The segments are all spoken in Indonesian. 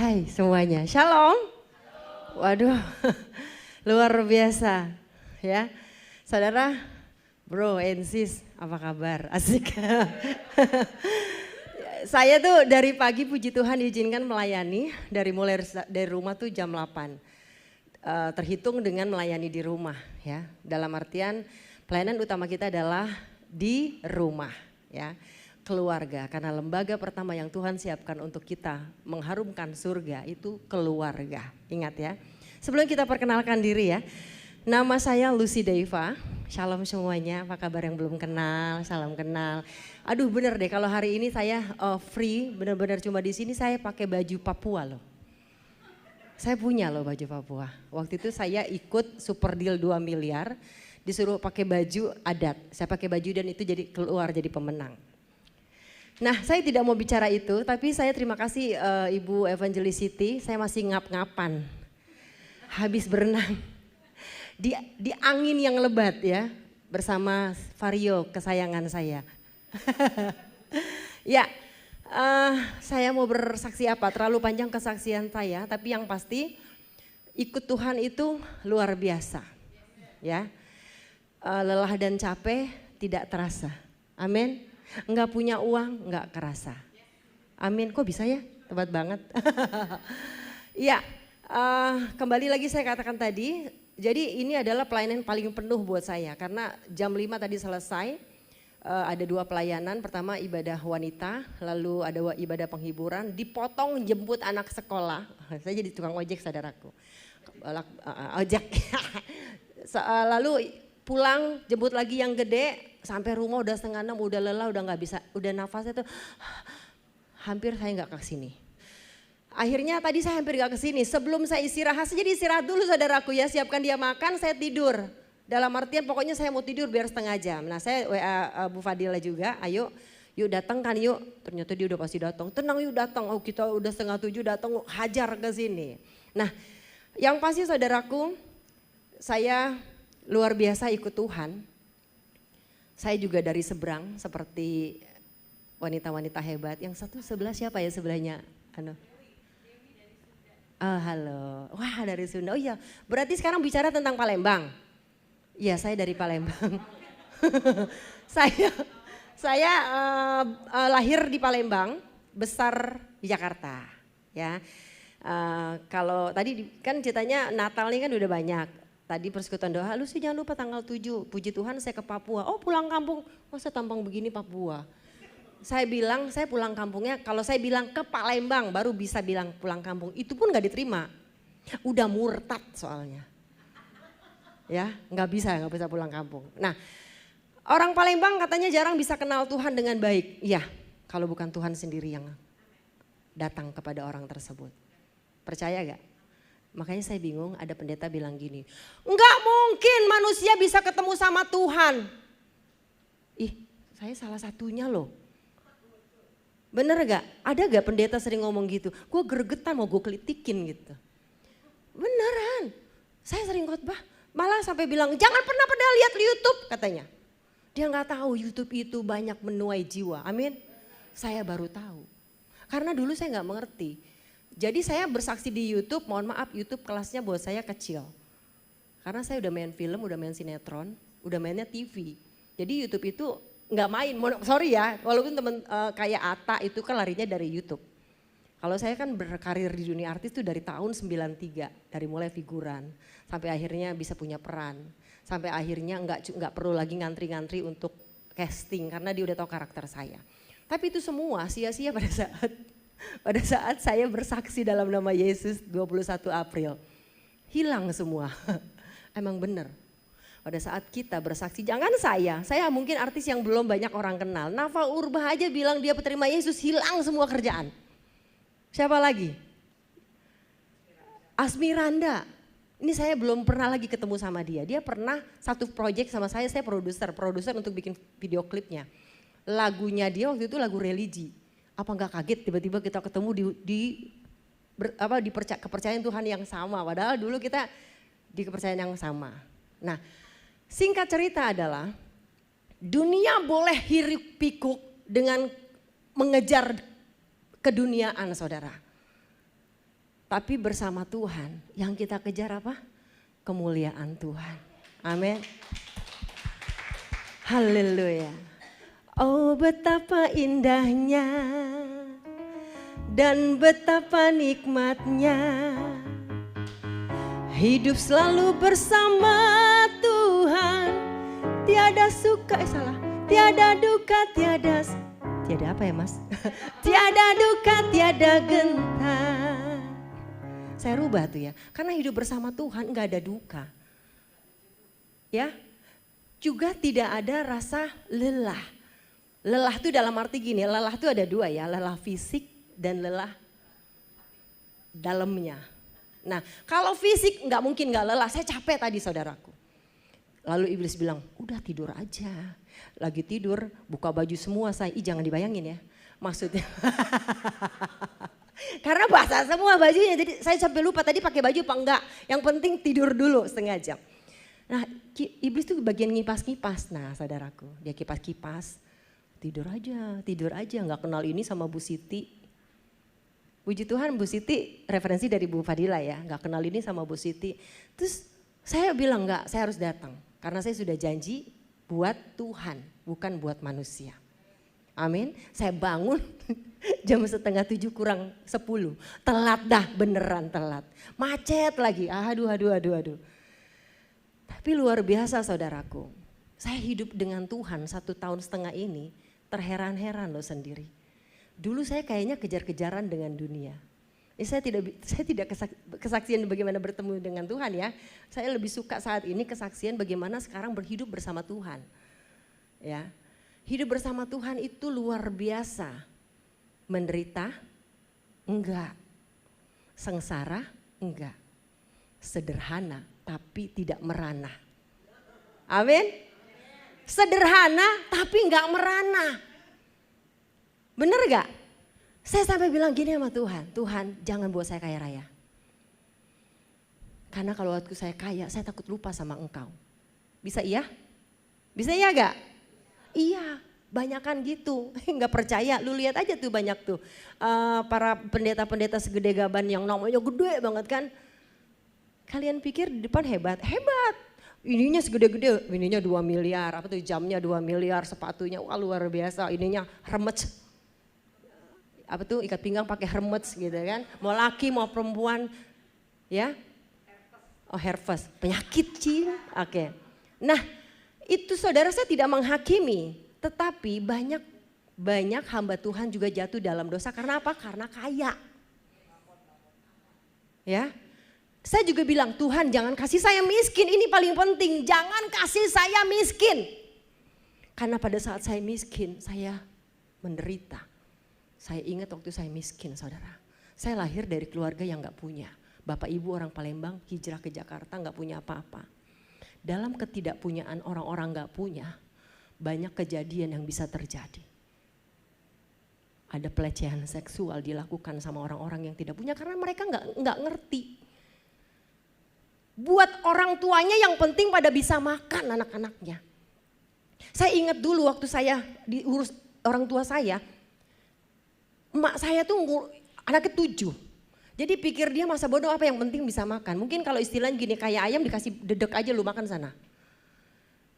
Hai semuanya, Shalom. Waduh, luar biasa ya. Saudara, bro and sis, apa kabar? Asik. Saya tuh dari pagi puji Tuhan diizinkan melayani dari rumah tuh jam 8. Terhitung dengan melayani di rumah ya. Dalam artian pelayanan utama kita adalah di rumah ya. Keluarga, karena lembaga pertama yang Tuhan siapkan untuk kita mengharumkan surga itu keluarga. Ingat ya. Sebelum kita perkenalkan diri ya. Nama saya Lucy Deiva. Shalom semuanya, apa kabar yang belum kenal? Salam kenal. Aduh bener deh kalau hari ini saya free, bener-bener cuma di sini saya pakai baju Papua loh. Saya punya loh baju Papua. Waktu itu saya ikut Super Deal 2 miliar, disuruh pakai baju adat. Saya pakai baju dan itu jadi keluar jadi pemenang. Nah saya tidak mau bicara itu, tapi saya terima kasih Ibu Evangelis Siti, saya masih ngap-ngapan. Habis berenang di angin yang lebat ya, bersama Vario kesayangan saya. Ya, saya mau bersaksi apa, terlalu panjang kesaksian saya, tapi yang pasti ikut Tuhan itu luar biasa. Ya, lelah dan capek tidak terasa, amin. Enggak punya uang, enggak kerasa. Amin, kok bisa ya? Tepat banget. Ya, kembali lagi saya katakan tadi, jadi ini adalah pelayanan paling penuh buat saya. Karena jam 5 tadi selesai, ada 2 pelayanan. Pertama ibadah wanita, lalu ada ibadah penghiburan, dipotong jemput anak sekolah. Saya jadi tukang ojek saudaraku. Ojek. Lalu pulang jemput lagi yang gede. Sampai rumah udah 5:30, udah lelah, udah nggak bisa, udah nafasnya tuh hampir saya nggak kesini. Akhirnya tadi saya hampir nggak kesini. Sebelum saya istirahat, jadi istirahat dulu saudaraku ya, siapkan dia makan, saya tidur. Dalam artian pokoknya saya mau tidur biar setengah jam. Nah saya WA Bu Fadila juga, ayo yuk datang kan yuk. Ternyata dia udah pasti datang, tenang yuk datang. Oh kita udah 6:30 datang, hajar ke sini. Nah yang pasti saudaraku, saya luar biasa ikut Tuhan. Saya juga dari seberang seperti wanita-wanita hebat. Yang satu sebelah siapa ya sebelahnya? Oh halo, wah dari Sunda. Oh iya, berarti sekarang bicara tentang Palembang. Iya saya dari Palembang. saya lahir di Palembang, besar di Jakarta. Ya, kalau tadi kan ceritanya Natal ini kan udah banyak. Tadi persekutuan doa, lu sih jangan lupa tanggal 7, puji Tuhan saya ke Papua. Oh pulang kampung, masa tampang begini Papua. Saya bilang saya pulang kampungnya, kalau saya bilang ke Palembang baru bisa bilang pulang kampung. Itu pun gak diterima, udah murtad soalnya. Ya gak bisa pulang kampung. Nah orang Palembang katanya jarang bisa kenal Tuhan dengan baik. Iya kalau bukan Tuhan sendiri yang datang kepada orang tersebut. Percaya gak? Makanya saya bingung ada pendeta bilang gini, enggak mungkin manusia bisa ketemu sama Tuhan. Ih saya salah satunya loh. Bener gak? Ada gak pendeta sering ngomong gitu? Gue gregetan mau gue kelitikin gitu. Beneran, saya sering khotbah malah sampai bilang jangan pernah lihat YouTube katanya. Dia gak tahu YouTube itu banyak menuai jiwa, amin. Saya baru tahu, karena dulu saya gak mengerti. Jadi saya bersaksi di YouTube, mohon maaf YouTube kelasnya buat saya kecil. Karena saya udah main film, udah main sinetron, udah mainnya TV. Jadi YouTube itu nggak main, sorry ya, walaupun temen kayak Atta itu kan larinya dari YouTube. Kalau saya kan berkarir di dunia artis itu dari tahun 93, dari mulai figuran sampai akhirnya bisa punya peran. Sampai akhirnya nggak perlu lagi ngantri-ngantri untuk casting karena dia udah tahu karakter saya. Tapi itu semua sia-sia pada saat saya bersaksi dalam nama Yesus 21 April. Hilang semua. Emang bener. Pada saat kita bersaksi, jangan saya mungkin artis yang belum banyak orang kenal. Nafa Urbah aja bilang dia penerima Yesus, hilang semua kerjaan. Siapa lagi? Asmiranda. Ini saya belum pernah lagi ketemu sama dia. Dia pernah satu project sama saya produser untuk bikin video klipnya. Lagunya dia waktu itu lagu religi. Apa nggak kaget tiba-tiba kita ketemu di kepercayaan Tuhan yang sama. Padahal dulu kita di kepercayaan yang sama. Nah singkat cerita adalah dunia boleh hiruk pikuk dengan mengejar keduniaan saudara. Tapi bersama Tuhan yang kita kejar apa? Kemuliaan Tuhan. Amin. Haleluya. Oh betapa indahnya dan betapa nikmatnya hidup selalu bersama Tuhan. Tiada suka, tiada duka, tiada apa ya mas? Tiada duka, tiada gentar. Saya rubah tuh ya, karena hidup bersama Tuhan enggak ada duka. Ya, juga tidak ada rasa lelah. Lelah tuh dalam arti gini, lelah tuh ada dua ya, lelah fisik dan lelah dalamnya. Nah kalau fisik nggak mungkin nggak lelah, saya capek tadi saudaraku. Lalu iblis bilang, udah tidur aja. Lagi tidur, buka baju semua saya, jangan dibayangin ya maksudnya. Karena basah semua bajunya, jadi saya sampai lupa tadi pakai baju apa enggak. Yang penting tidur dulu setengah jam. Nah iblis tuh bagian ngipas-ngipas, nah saudaraku dia kipas-kipas. Tidur aja, nggak kenal ini sama Bu Siti. Puji Tuhan Bu Siti referensi dari Bu Fadila ya, nggak kenal ini sama Bu Siti. Terus saya bilang enggak, saya harus datang. Karena saya sudah janji buat Tuhan, bukan buat manusia. Amin. Saya bangun jam 6:30 kurang 10. Telat dah, beneran telat. Macet lagi, aduh. Tapi luar biasa saudaraku. Saya hidup dengan Tuhan 1,5 tahun ini terheran-heran loh sendiri. Dulu saya kayaknya kejar-kejaran dengan dunia. Saya tidak kesaksian bagaimana bertemu dengan Tuhan ya. Saya lebih suka saat ini kesaksian bagaimana sekarang berhidup bersama Tuhan. Ya. Hidup bersama Tuhan itu luar biasa. Menderita? Enggak. Sengsara? Enggak. Sederhana tapi tidak merana. Amin. Sederhana tapi enggak merana. Bener gak? Saya sampai bilang gini sama Tuhan, Tuhan jangan buat saya kaya raya. Karena kalau waktu saya kaya, saya takut lupa sama Engkau. Bisa iya? Bisa iya gak? Iya, banyakan gitu. Gak percaya, lu lihat aja tuh banyak tuh. Para pendeta-pendeta segede gaban yang namanya gede banget kan. Kalian pikir di depan hebat? Hebat. Ininya segede-gede, ininya 2 miliar, apa tuh jamnya 2 miliar, sepatunya wah luar biasa, ininya hermets. Apa tuh ikat pinggang pakai hermets gitu kan. Mau laki mau perempuan ya. Oh herpes, penyakit cing. Oke. Nah itu saudara saya tidak menghakimi. Tetapi banyak hamba Tuhan juga jatuh dalam dosa karena apa? Karena kaya. Ya. Saya juga bilang Tuhan jangan kasih saya miskin, ini paling penting. Jangan kasih saya miskin. Karena pada saat saya miskin saya menderita. Saya ingat waktu saya miskin saudara. Saya lahir dari keluarga yang gak punya. Bapak ibu orang Palembang hijrah ke Jakarta gak punya apa-apa. Dalam ketidakpunyaan orang-orang gak punya, banyak kejadian yang bisa terjadi. Ada pelecehan seksual dilakukan sama orang-orang yang tidak punya karena mereka gak ngerti. Buat orang tuanya yang penting pada bisa makan anak-anaknya. Saya ingat dulu waktu saya diurus orang tua saya, emak saya tuh anaknya 7. Jadi pikir dia masa bodoh apa yang penting bisa makan. Mungkin kalau istilahnya gini kayak ayam dikasih dedek aja lu makan sana.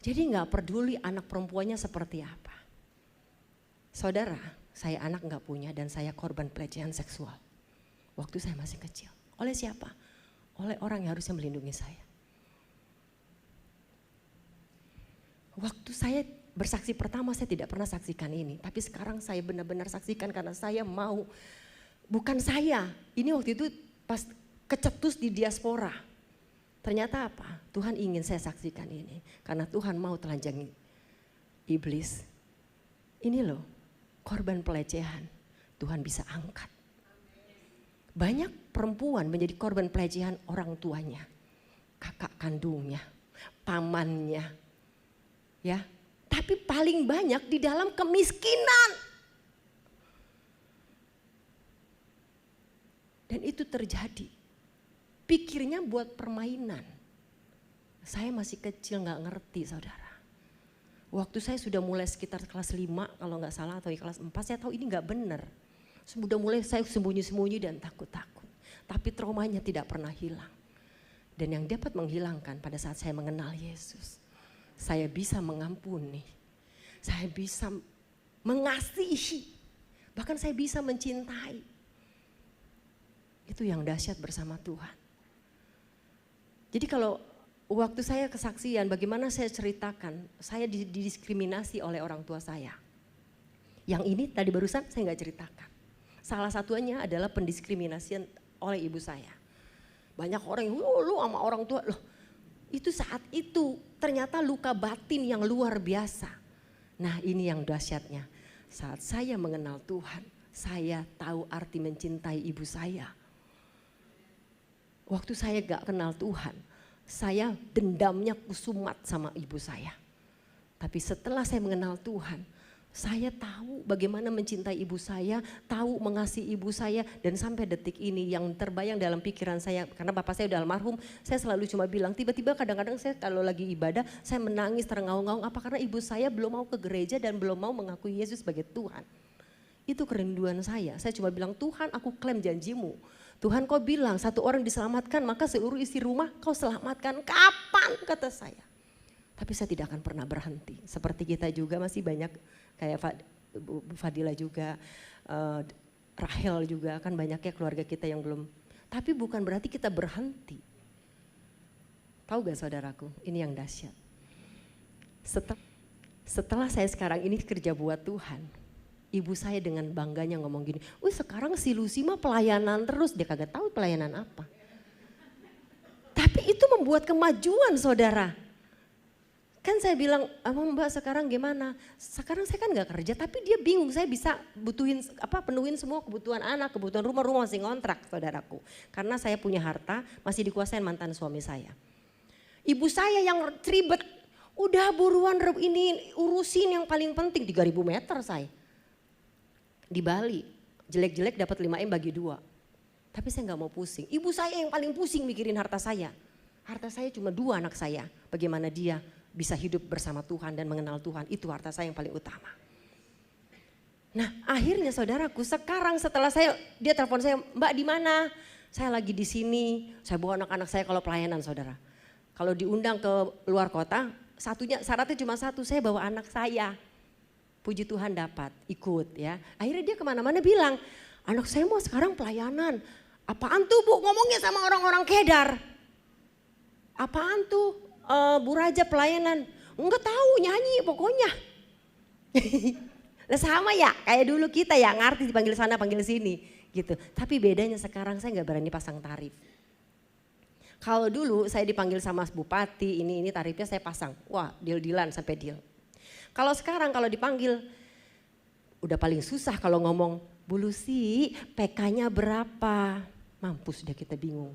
Jadi gak peduli anak perempuannya seperti apa. Saudara, saya anak gak punya dan saya korban pelecehan seksual. Waktu saya masih kecil. Oleh siapa? Oleh orang yang harusnya melindungi saya. Waktu saya bersaksi pertama saya tidak pernah saksikan ini. Tapi sekarang saya benar-benar saksikan karena saya mau. Bukan saya, ini waktu itu pas kecetus di diaspora. Ternyata apa? Tuhan ingin saya saksikan ini. Karena Tuhan mau telanjangi iblis. Ini loh korban pelecehan Tuhan bisa angkat. Banyak perempuan menjadi korban pelecehan orang tuanya. Kakak kandungnya, pamannya. Ya, tapi paling banyak di dalam kemiskinan. Dan itu terjadi. Pikirnya buat permainan. Saya masih kecil gak ngerti saudara. Waktu saya sudah mulai sekitar kelas 5 kalau gak salah atau kelas 4 saya tahu ini gak benar. Sudah mulai saya sembunyi-sembunyi dan takut-takut. tapi traumanya tidak pernah hilang. Dan yang dapat menghilangkan pada saat saya mengenal Yesus, saya bisa mengampuni, saya bisa mengasihi, bahkan saya bisa mencintai. Itu yang dahsyat bersama Tuhan. Jadi kalau waktu saya kesaksian, bagaimana saya ceritakan, saya didiskriminasi oleh orang tua saya. Yang ini tadi barusan saya nggak ceritakan. Salah satunya adalah pendiskriminasian oleh ibu saya. Banyak orang yang, lu sama orang tua, loh itu saat itu ternyata luka batin yang luar biasa. Nah ini yang dahsyatnya, saat saya mengenal Tuhan, saya tahu arti mencintai ibu saya. Waktu saya gak kenal Tuhan, saya dendamnya kusumat sama ibu saya. Tapi setelah saya mengenal Tuhan, saya tahu bagaimana mencintai ibu saya, tahu mengasihi ibu saya, dan sampai detik ini yang terbayang dalam pikiran saya, karena bapak saya udah almarhum, saya selalu cuma bilang, tiba-tiba kadang-kadang saya kalau lagi ibadah, saya menangis terengaung-ngaung, apa karena ibu saya belum mau ke gereja dan belum mau mengakui Yesus sebagai Tuhan. Itu kerinduan saya cuma bilang, Tuhan aku klaim janjimu. Tuhan kau bilang satu orang diselamatkan, maka seluruh isi rumah kau selamatkan, kapan kata saya. Tapi saya tidak akan pernah berhenti. Seperti kita juga masih banyak kayak Bu Fadila juga, Rahel juga, kan banyaknya keluarga kita yang belum. Tapi bukan berarti kita berhenti. Tahu gak saudaraku, ini yang dahsyat. Setelah saya sekarang ini kerja buat Tuhan, ibu saya dengan bangganya ngomong gini, wih sekarang si Lucy mah pelayanan terus, dia kagak tahu pelayanan apa. Tapi itu membuat kemajuan saudara. Kan saya bilang, Mbak sekarang gimana? Sekarang saya kan gak kerja, tapi dia bingung saya bisa penuhin semua kebutuhan anak, kebutuhan rumah masih ngontrak saudaraku. Karena saya punya harta, masih dikuasain mantan suami saya. Ibu saya yang ribet, udah buruan ini urusin yang paling penting, 3.000 meter saya. Di Bali, jelek-jelek dapat 5M bagi 2. Tapi saya gak mau pusing, ibu saya yang paling pusing mikirin harta saya. Harta saya cuma 2 anak saya, bagaimana dia bisa hidup bersama Tuhan dan mengenal Tuhan, itu harta saya yang paling utama. Nah akhirnya saudaraku, sekarang setelah dia telepon saya, Mbak di mana? Saya lagi di sini, saya bawa anak-anak saya kalau pelayanan saudara. Kalau diundang ke luar kota, syaratnya cuma satu, saya bawa anak saya. Puji Tuhan dapat, ikut ya. Akhirnya dia kemana-mana bilang, anak saya mau sekarang pelayanan. Apaan tuh Bu, ngomongnya sama orang-orang Kedar. Apaan tuh? Bu Raja pelayanan, enggak tahu nyanyi pokoknya. Nah sama ya kayak dulu kita ya ngerti dipanggil sana panggil sini gitu. Tapi bedanya sekarang saya nggak berani pasang tarif. Kalau dulu saya dipanggil sama bupati ini tarifnya saya pasang, wah deal-dealan sampai deal. Kalau sekarang kalau dipanggil udah paling susah kalau ngomong, Bu Lucy PK-nya berapa? Mampus deh kita bingung.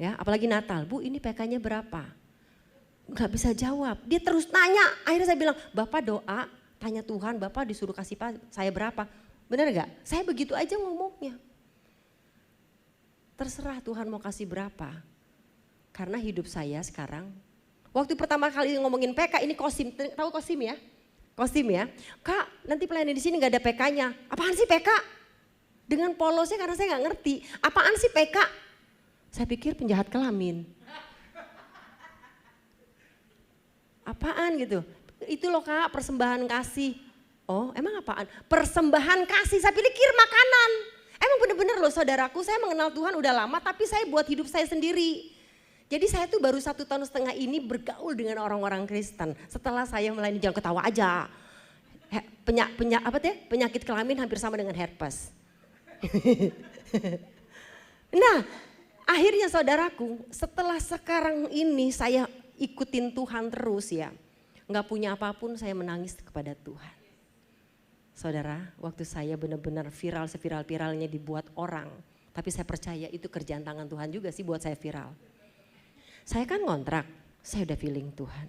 Ya apalagi Natal, Bu ini PK-nya berapa? Gak bisa jawab, dia terus nanya, akhirnya saya bilang, Bapak doa, tanya Tuhan, Bapak disuruh kasih saya berapa, benar gak? Saya begitu aja ngomongnya. Terserah Tuhan mau kasih berapa, karena hidup saya sekarang, waktu pertama kali ngomongin PK, ini Kosim, tahu Kosim ya? Kosim ya, Kak nanti pelayanan di sini gak ada PK-nya, apaan sih PK? Dengan polosnya karena saya gak ngerti, apaan sih PK? Saya pikir penjahat kelamin. Apaan gitu, itu loh Kak persembahan kasih. Oh emang apaan? Persembahan kasih, saya pikir makanan. Emang bener-bener loh saudaraku, saya mengenal Tuhan udah lama tapi saya buat hidup saya sendiri. Jadi saya tuh baru 1,5 tahun ini bergaul dengan orang-orang Kristen. Setelah saya melayani, jangan ketawa aja. Penyakit kelamin hampir sama dengan herpes. Nah akhirnya saudaraku, setelah sekarang ini saya ikutin Tuhan terus ya, nggak punya apapun saya menangis kepada Tuhan. Saudara, waktu saya benar-benar viral seviral-viralnya dibuat orang, tapi saya percaya itu kerjaan tangan Tuhan juga sih buat saya viral. Saya kan ngontrak, saya udah feeling Tuhan,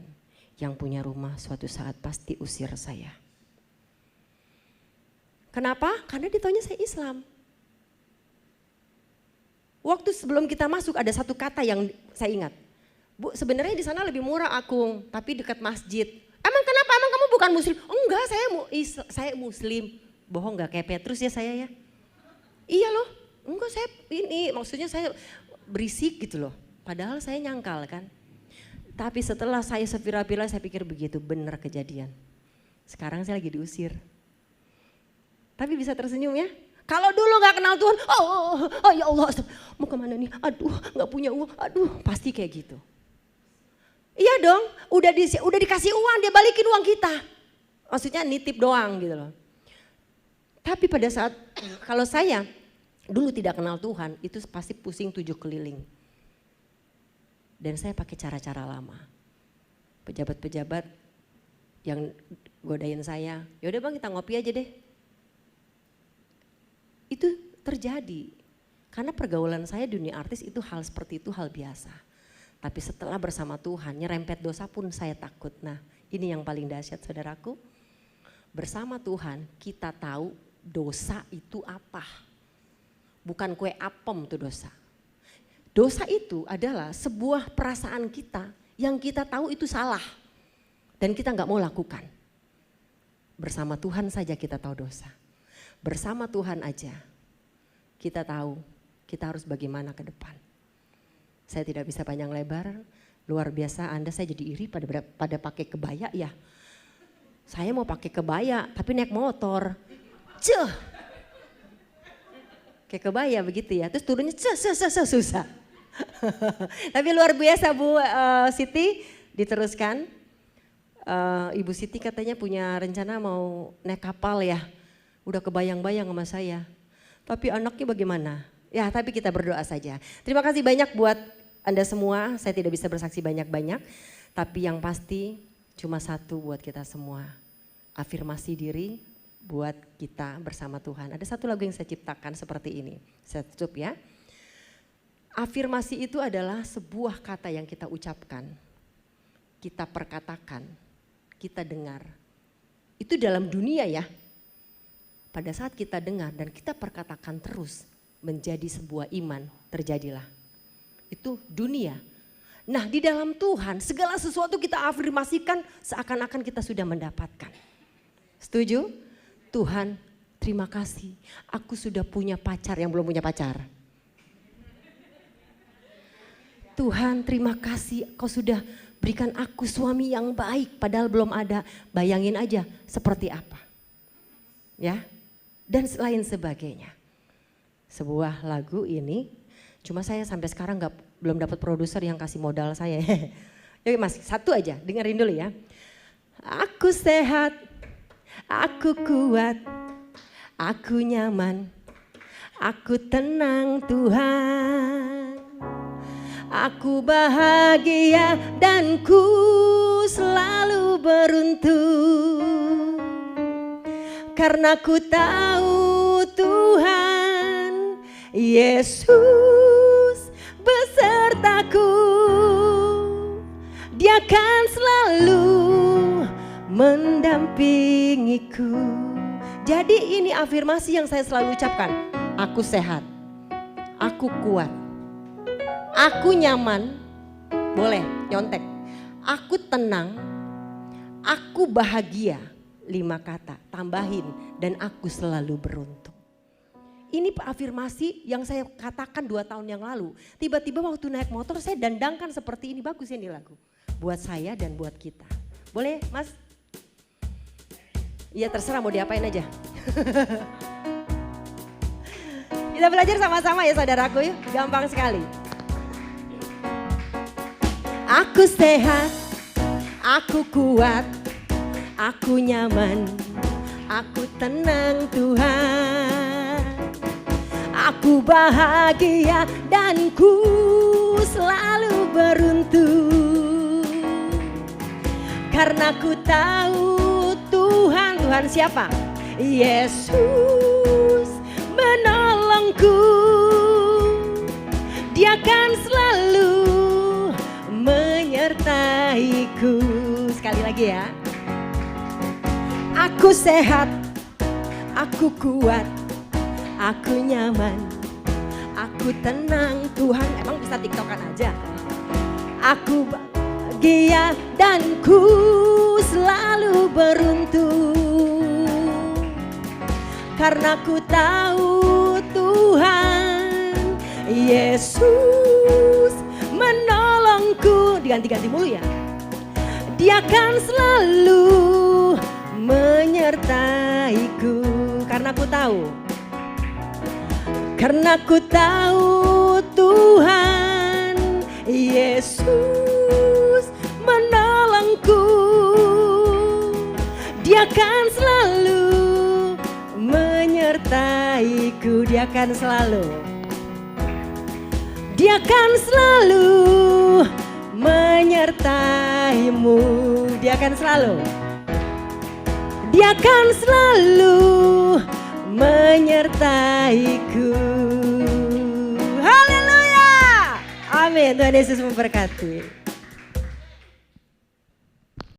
yang punya rumah suatu saat pasti usir saya. Kenapa? Karena ditanya saya Islam. Waktu sebelum kita masuk ada satu kata yang saya ingat. Bu sebenarnya di sana lebih murah Akung, tapi dekat masjid. Emang kenapa? Emang kamu bukan muslim? Enggak, saya muslim. Bohong gak kayak Petrus ya saya ya. Iya loh, Enggak, saya ini maksudnya saya berisik gitu loh. Padahal saya nyangkal kan. Tapi setelah saya sepira-pira saya pikir begitu benar kejadian. Sekarang saya lagi diusir. Tapi bisa tersenyum ya. Kalau dulu gak kenal Tuhan, oh ya Allah, mau kemana nih? Aduh gak punya uang, aduh pasti kayak gitu. Iya dong, udah dikasih uang dia balikin uang kita. Maksudnya nitip doang gitu loh. Tapi pada saat kalau saya dulu tidak kenal Tuhan itu pasti pusing 7 keliling. Dan saya pakai cara-cara lama. Pejabat-pejabat yang godain saya, yaudah bang kita ngopi aja deh. Itu terjadi karena pergaulan saya dunia artis itu hal seperti itu hal biasa. Tapi setelah bersama Tuhan nyerempet dosa pun saya takut. Nah ini yang paling dahsyat saudaraku. Bersama Tuhan kita tahu dosa itu apa. Bukan kue apem tuh dosa. Dosa itu adalah sebuah perasaan kita yang kita tahu itu salah. Dan kita gak mau lakukan. Bersama Tuhan saja kita tahu dosa. Bersama Tuhan aja kita tahu kita harus bagaimana ke depan. Saya tidak bisa panjang lebar, luar biasa Anda saya jadi iri pada pakai kebaya ya. Saya mau pakai kebaya tapi naik motor. Kayak kebaya begitu ya, terus turunnya susah. Tapi luar biasa Bu Siti, diteruskan. Ibu Siti katanya punya rencana mau naik kapal ya. Udah kebayang-bayang sama saya. Tapi anaknya bagaimana? Ya tapi kita berdoa saja. Terima kasih banyak buat Anda semua. Saya tidak bisa bersaksi banyak-banyak. Tapi yang pasti cuma satu buat kita semua. Afirmasi diri buat kita bersama Tuhan. Ada satu lagu yang saya ciptakan seperti ini. Saya tutup ya. Afirmasi itu adalah sebuah kata yang kita ucapkan. Kita perkatakan. Kita dengar. Itu dalam dunia ya. Pada saat kita dengar dan kita perkatakan terus menjadi sebuah iman, terjadilah. Itu dunia. Nah di dalam Tuhan segala sesuatu kita afirmasikan seakan-akan kita sudah mendapatkan. Setuju? Tuhan terima kasih aku sudah punya pacar yang belum punya pacar. Tuhan terima kasih kau sudah berikan aku suami yang baik padahal belum ada. Bayangin aja seperti apa. Ya. Dan lain sebagainya. Sebuah lagu ini cuma saya sampai sekarang belum dapat produser yang kasih modal saya. Yuk mas, satu aja dengerin dulu ya. Aku sehat, aku kuat, aku nyaman, aku tenang Tuhan. Aku bahagia dan ku selalu beruntung. Karena ku tahu Tuhan Yesus besertaku. Dia akan selalu mendampingiku. Jadi ini afirmasi yang saya selalu ucapkan. Aku sehat, aku kuat, aku nyaman, boleh nyontek. Aku tenang, aku bahagia. 5 kata, tambahin dan aku selalu beruntung. Ini afirmasi yang saya katakan 2 tahun yang lalu. Tiba-tiba waktu naik motor saya dandangkan seperti ini, bagus ini lagu. Buat saya dan buat kita. Boleh mas? Iya terserah mau diapain aja. Kita belajar sama-sama ya saudaraku yuk, gampang sekali. Aku sehat, aku kuat. Aku nyaman, aku tenang Tuhan. Aku bahagia dan ku selalu beruntung. Karena ku tahu Tuhan siapa? Yesus menolongku. Dia akan selalu menyertaiku. Sekali lagi ya. Aku sehat, aku kuat, aku nyaman, aku tenang Tuhan. Emang bisa tiktokan aja. Aku bahagia dan ku selalu beruntung. Karena ku tahu Tuhan Yesus menolongku. Diganti-ganti mulu ya. Dia akan selalu menyertaiku. Karena ku tahu. Karena ku tahu Tuhan Yesus menolongku. Dia akan selalu menyertaiku. Dia akan selalu. Dia akan selalu menyertaimu. Dia akan selalu. Dia akan selalu menyertaiku. Haleluya. Amin. Tuhan Yesus memberkati.